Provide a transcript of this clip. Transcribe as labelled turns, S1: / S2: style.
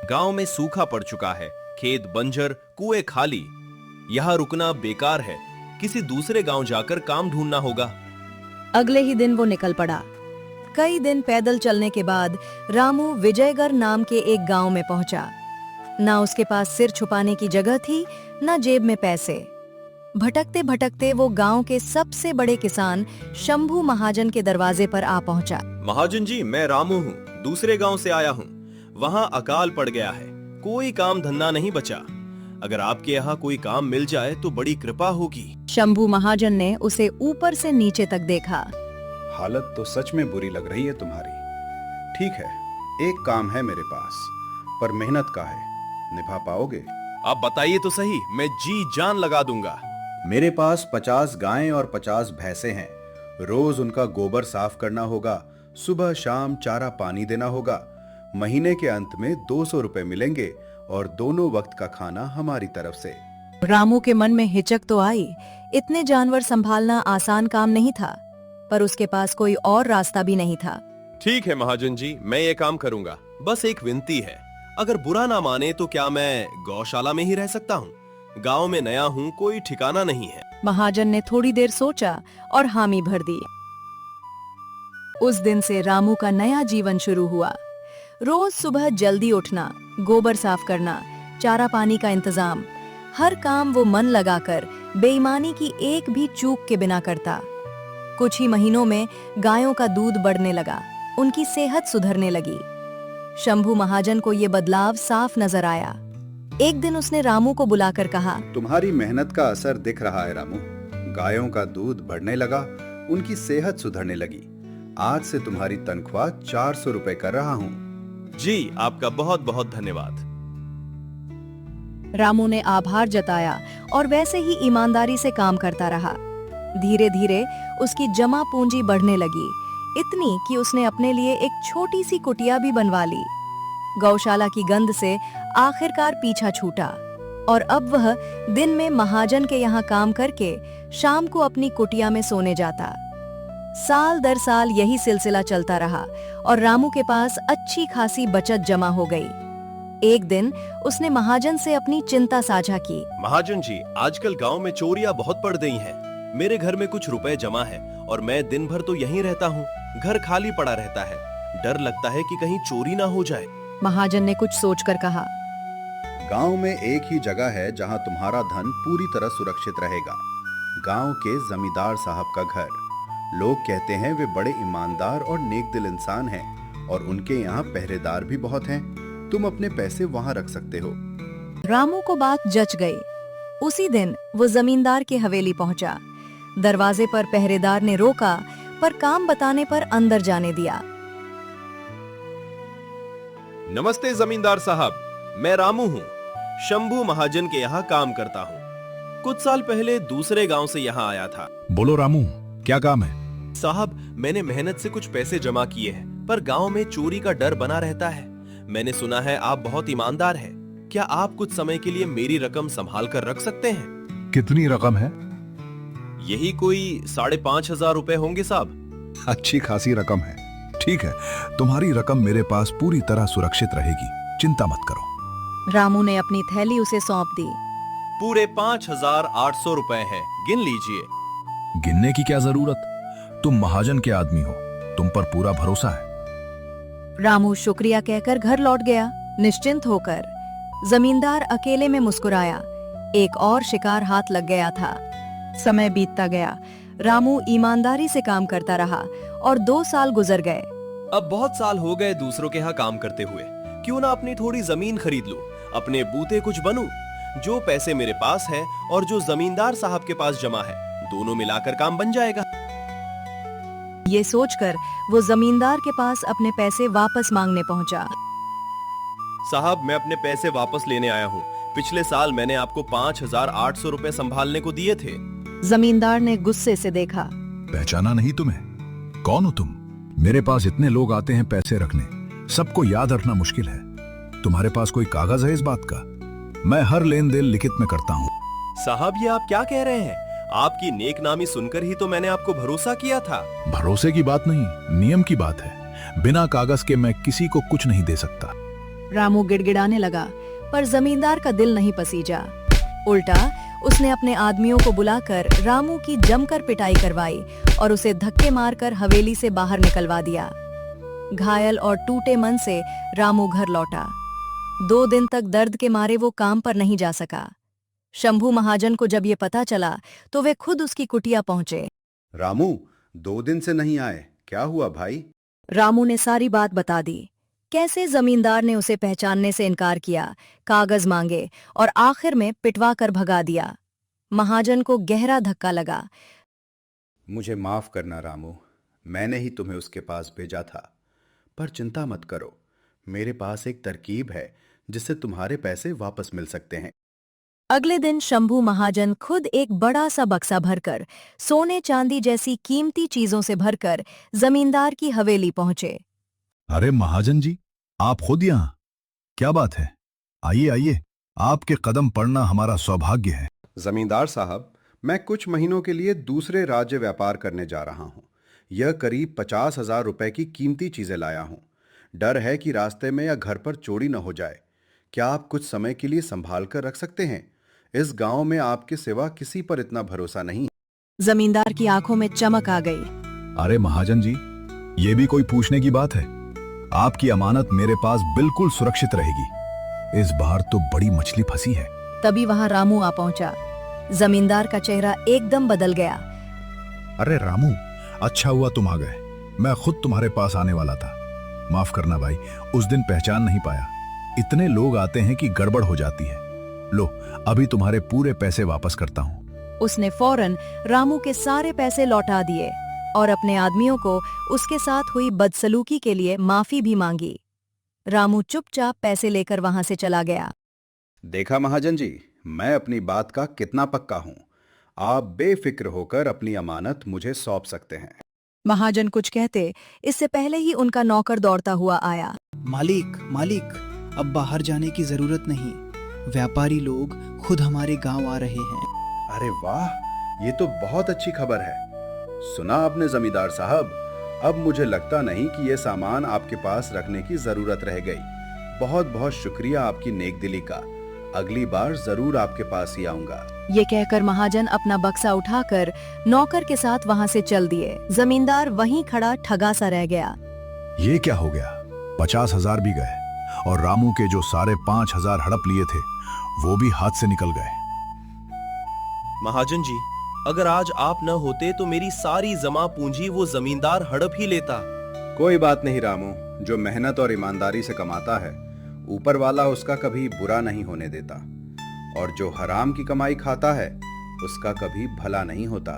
S1: गांव में सूखा पड़ चुका है, खेत बंजर, कुएं खाली। यहाँ रुकना बेकार है, किसी दूसरे गांव जाकर काम ढूंढना होगा।
S2: अगले ही दिन वो निकल पड़ा। कई दिन पैदल चलने के बाद रामू विजयगढ़ नाम के एक गांव में पहुंचा। ना उसके पास सिर छुपाने की जगह थी, ना जेब में पैसे। भटकते भटकते वो गांव के सबसे बड़े किसान शंभू महाजन के दरवाजे पर आ पहुंचा।
S1: महाजन जी, मैं रामू हूँ, दूसरे गांव से आया हूँ। वहाँ अकाल पड़ गया है, कोई काम धंधा नहीं बचा। अगर आपके यहाँ कोई काम मिल जाए तो बड़ी कृपा होगी।
S2: शंभू महाजन ने उसे ऊपर से नीचे तक देखा।
S3: हालत तो सच में बुरी लग रही है तुम्हारी। ठीक है, एक काम है मेरे पास, पर मेहनत का है, निभा पाओगे?
S1: आप बताइए तो सही, मैं जी जान लगा दूंगा।
S3: मेरे पास 50 गायें और 50 भैंसे हैं। रोज उनका गोबर साफ करना होगा, सुबह शाम चारा पानी देना होगा। महीने के अंत में 200 रुपए मिलेंगे और दोनों वक्त का खाना हमारी तरफ से।
S2: रामू के मन में हिचक तो आई। इतने जानवर संभालना आसान काम नहीं था, पर उसके पास कोई और रास्ता भी नहीं था।
S1: ठीक है महाजन जी, मैं ये काम करूंगा। बस एक विनती है, अगर बुरा ना माने तो क्या मैं गौशाला में ही रह सकता हूँ? गांव में नया हूँ, कोई ठिकाना नहीं है।
S2: महाजन ने थोड़ी देर सोचा और हामी भर दी। उस दिन से रामू का नया जीवन शुरू हुआ। रोज सुबह जल्दी उठना, गोबर साफ करना, चारा पानी का इंतजाम, हर काम वो मन लगाकर बेईमानी की एक भी चूक के बिना करता। कुछ ही महीनों में गायों का दूध बढ़ने लगा, उनकी सेहत सुधरने लगी। शंभू महाजन को ये बदलाव साफ नजर आया। एक दिन उसने रामू को बुलाकर कहा,
S3: तुम्हारी मेहनत का असर दिख रहा है रामू। गायों का दूध बढ़ने लगा, उनकी सेहत सुधरने लगी। आज से तुम्हारी तनख्वाह 400 रुपए कर रहा हूँ।
S1: जी, आपका बहुत बहुत धन्यवाद।
S2: रामू ने आभार जताया और वैसे ही ईमानदारी से काम करता रहा। धीरे धीरे उसकी जमा पूंजी बढ़ने लगी, इतनी कि उसने अपने लिए एक छोटी सी कुटिया भी बनवा ली। गौशाला की गंध से आखिरकार पीछा छूटा और अब वह दिन में महाजन के यहाँ काम करके शाम को अपनी कुटिया में सोने जाता। साल दर साल यही सिलसिला चलता रहा और रामू के पास अच्छी खासी बचत जमा हो गई। एक दिन उसने महाजन से अपनी चिंता साझा की।
S1: महाजन जी, आजकल गांव में चोरियां बहुत बढ़ गई हैं। मेरे घर में कुछ रुपए जमा है और मैं दिन भर तो यहीं रहता हूँ। घर खाली पड़ा रहता है, डर लगता है कि कहीं चोरी ना हो जाए।
S2: महाजन ने कुछ सोचकर कहा,
S3: गांव में एक ही जगह है जहां तुम्हारा धन पूरी तरह सुरक्षित रहेगा। गांव के जमींदार साहब का घर। लोग कहते हैं वे बड़े ईमानदार और नेक दिल इंसान हैं और उनके यहाँ पहरेदार भी बहुत हैं। तुम अपने पैसे वहाँ रख सकते हो।
S2: रामू को बात जच गई। उसी दिन वो जमींदार की हवेली पहुंचा। दरवाजे पर पहरेदार ने रोका, पर काम बताने पर अंदर जाने दिया।
S1: नमस्ते जमींदार साहब, मैं रामू हूँ, शंभू महाजन के यहाँ काम करता हूँ। कुछ साल पहले दूसरे गांव से यहाँ आया था।
S4: बोलो रामू, क्या काम है?
S1: साहब, मैंने मेहनत से कुछ पैसे जमा किए हैं, पर गांव में चोरी का डर बना रहता है। मैंने सुना है आप बहुत ईमानदार हैं। क्या आप कुछ समय के लिए मेरी रकम संभाल कर रख सकते हैं?
S4: कितनी रकम है?
S1: यही कोई 5,500 रुपए होंगे साहब।
S4: अच्छी खासी रकम है। ठीक है, तुम्हारी रकम मेरे पास पूरी तरह सुरक्षित रहेगी, चिंता मत करो।
S2: रामू ने अपनी थैली उसे सौंप दी।
S1: पूरे 5,800 रुपए हैं, गिन लीजिए।
S4: गिनने की क्या जरूरत? तुम महाजन के आदमी हो, तुम पर पूरा भरोसा है।
S2: रामू शुक्रिया कहकर घर लौट गया, निश्चिंत होकर। जमींदार अकेले में मुस्कुराया। एक और शिकार हाथ लग गया था। समय बीतता गया। रामू ईमानदारी से काम करता रहा और 2 साल गुजर गए।
S1: अब बहुत साल हो गए दूसरों के यहाँ काम करते हुए। क्यों ना अपनी थोड़ी जमीन खरीद लूं, अपने बूते कुछ बनूं। जो पैसे मेरे पास हैं और जो जमींदार साहब के पास जमा है, दोनों मिलाकर काम बन जाएगा।
S2: ये सोचकर वो जमींदार के पास अपने पैसे वापस मांगने पहुंचा।
S1: साहब, मैं अपने पैसे वापस लेने आया हूँ। पिछले साल मैंने आपको 5,800 रुपए संभालने को दिए थे।
S2: जमींदार ने गुस्से से देखा।
S4: पहचाना नहीं तुम्हें? कौन हो तुम? मेरे पास इतने लोग आते हैं पैसे रखने, सबको याद रखना मुश्किल है। तुम्हारे पास कोई कागज है इस बात का? मैं हर लेन देन लिखित में करता हूँ।
S1: साहब, ये आप क्या कह रहे हैं? आपकी नेकनामी सुनकर ही तो मैंने आपको भरोसा किया था।
S4: भरोसे की बात नहीं, नियम की बात है। बिना कागज के मैं किसी को कुछ नहीं दे सकता।
S2: रामू गिड़गिड़ाने लगा, पर जमींदार का दिल नहीं पसीजा। उल्टा उसने अपने आदमियों को बुलाकर रामू की जमकर पिटाई करवाई और उसे धक्के मारकर हवेली से बाहर निकलवा दिया। घायल और टूटे मन से रामू घर लौटा। 2 दिन तक दर्द के मारे वो काम पर नहीं जा सका। शंभू महाजन को जब ये पता चला तो वे खुद उसकी कुटिया पहुंचे।
S3: रामू, 2 दिन से नहीं आए, क्या हुआ भाई?
S2: रामू ने सारी बात बता दी, कैसे जमींदार ने उसे पहचानने से इनकार किया, कागज मांगे और आखिर में पिटवा कर भगा दिया। महाजन को गहरा धक्का लगा।
S3: मुझे माफ करना रामू, मैंने ही तुम्हें उसके पास भेजा था। पर चिंता मत करो, मेरे पास एक तरकीब है जिससे तुम्हारे पैसे वापस मिल सकते हैं।
S2: अगले दिन शंभू महाजन खुद एक बड़ा सा बक्सा भरकर सोने चांदी जैसी कीमती चीजों से भरकर जमींदार की हवेली पहुंचे।
S4: अरे महाजन जी, आप खुद यहाँ? क्या बात है, आइए आइए, आपके कदम पड़ना हमारा सौभाग्य है।
S3: जमींदार साहब, मैं कुछ महीनों के लिए दूसरे राज्य व्यापार करने जा रहा हूँ। यह करीब 50,000 रुपए की कीमती चीजें लाया हूँ। डर है कि रास्ते में या घर पर चोरी न हो जाए। क्या आप कुछ समय के लिए संभाल कर रख सकते हैं? इस गांव में आपके सिवा किसी पर इतना भरोसा नहीं।
S2: जमींदार की आंखों में चमक आ गई।
S4: अरे महाजन जी, ये भी कोई पूछने की बात है? आपकी अमानत मेरे पास बिल्कुल सुरक्षित रहेगी। इस बार तो बड़ी मछली फंसी है।
S2: तभी वहां रामू आ पहुंचा। जमींदार का चेहरा एकदम बदल गया।
S4: अरे रामू, अच्छा हुआ तुम आ गए, मैं खुद तुम्हारे पास आने वाला था। माफ करना भाई, उस दिन पहचान नहीं पाया। इतने लोग आते हैं कि गड़बड़ हो जाती है। लो, अभी तुम्हारे पूरे पैसे वापस करता हूँ।
S2: उसने फौरन रामू के सारे पैसे लौटा दिए और अपने आदमियों को उसके साथ हुई बदसलूकी के लिए माफी भी मांगी। रामू चुपचाप पैसे लेकर वहां से चला गया।
S3: देखा महाजन जी, मैं अपनी बात का कितना पक्का हूँ। आप बेफिक्र होकर अपनी अमानत मुझे सौंप सकते हैं।
S2: महाजन कुछ कहते, इससे पहले ही उनका नौकर दौड़ता हुआ आया।
S5: मालिक, मालिक, अब बाहर जाने की जरूरत नहीं। व्यापारी लोग खुद हमारे गांव आ रहे हैं।
S3: अरे वाह, ये तो बहुत अच्छी खबर है। सुना आपने जमींदार साहब, अब मुझे लगता नहीं कि ये सामान आपके पास रखने की जरूरत रह गई। बहुत बहुत शुक्रिया आपकी नेकदिली का। अगली बार जरूर आपके पास ही आऊंगा।
S2: ये कहकर महाजन अपना बक्सा उठाकर नौकर के साथ वहां से चल दिए। जमींदार वहीं खड़ा ठगा सा रह गया।
S4: ये क्या हो गया? 50,000 भी गए और रामू के जो सारे 5,000 हड़प लिए थे वो भी हाथ से निकल गए।
S1: महाजन जी, अगर आज आप न होते तो मेरी सारी जमा पूंजी वो जमींदार हड़प ही लेता।
S3: कोई बात नहीं रामू, जो मेहनत और ईमानदारी से कमाता है, ऊपर वाला उसका कभी बुरा नहीं होने देता। और जो हराम की कमाई खाता है, उसका कभी भला नहीं होता।